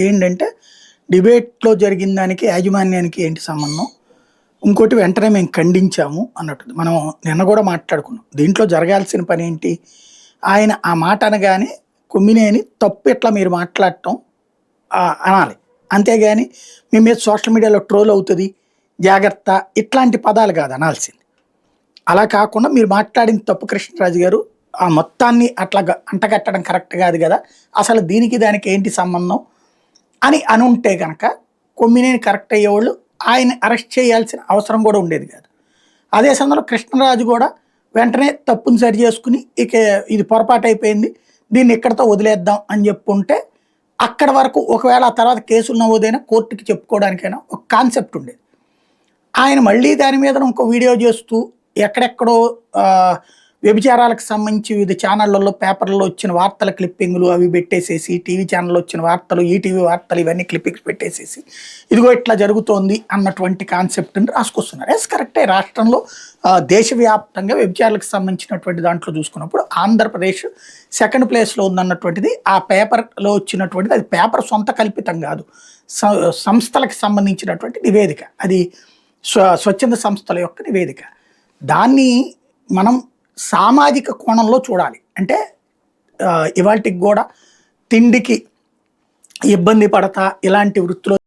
ఏంటంటే డిబేట్‌లో జరిగిన దానికి, యాజమాన్యానికి ఏంటి సంబంధం? ఇంకోటి వెంటనే మేము ఖండించాము అన్నట్టు. మనం నిన్న గూడా మాట్లాడుకున్నాం. దీంట్లో జరగాల్సిన పనేంటి? ఆయన ఆ మాట అనగానే కొమ్మినేని తప్పు ఇట్లా మీరు మాట్లాడటం అనాలి. అంతేగాని మీ మీద సోషల్ మీడియాలో ట్రోల్ అవుతది, జాగ్రత్త ఇట్లాంటి పదాలు కాదు అనాల్సింది. అలా కాకుండా మీరు మాట్లాడిన తప్పు కృష్ణరాజు గారు, ఆ మొత్తాన్ని అట్లా అంటగట్టడం కరెక్ట్ కాదు గదా! అసలు దీనికి దానికి ఏంటి సంబంధం? అని అనుంటే గనక కొమ్మినేని కరెక్ట్ అయ్యేవాళ్ళు ఆయన్ని అరెస్ట్ చేయాల్సిన అవసరం కూడా ఉండేది కాదు. అదే సమయంలో కృష్ణరాజు కూడా వెంటనే తప్పుని సరి చేసుకుని ఇక ఇది పొరపాటు అయిపోయింది, దీన్ని ఇక్కడితో వదిలేద్దాం అని చెప్పుంటే అక్కడి వరకు ఒకవేళ ఆ తర్వాత కేసులు నమోదైనా కోర్టుకి చెప్పుకోవడానికైనా ఒక కాన్సెప్ట్ ఉండేది. ఆయన మళ్ళీ దాని మీద ఇంకో వీడియో చేస్తూ ఎక్కడెక్కడో వ్యభిచారాలకు సంబంధించి వివిధ ఛానళ్లలో, పేపర్లలో వచ్చిన వార్తల క్లిప్పింగ్లు అవి పెట్టేసేసి, టీవీ ఛానల్లో వచ్చిన వార్తలు, ఈటీవీ వార్తలు ఇవన్నీ క్లిప్పింగ్స్ పెట్టేసేసి ఇదిగో ఇట్లా జరుగుతోంది అన్నటువంటి కాన్సెప్ట్ని రాసుకొస్తున్నారు. ఎస్ కరెక్టే. రాష్ట్రంలో దేశవ్యాప్తంగా వ్యభిచారాలకు సంబంధించినటువంటి దాంట్లో చూసుకున్నప్పుడు ఆంధ్రప్రదేశ్ సెకండ్ ప్లేస్లో ఉందన్నటువంటిది ఆ పేపర్లో వచ్చినటువంటిది. అది పేపర్ సొంత కల్పితం కాదు, సంస్థలకు సంబంధించినటువంటి నివేదిక. అది స్వచ్ఛంద సంస్థల యొక్క నివేదిక. దాన్ని మనం సామాజిక కోణంలో చూడాలి. అంటే ఇవాళకి కూడా తిండికి ఇబ్బంది పడతా ఇలాంటి వృత్తిలో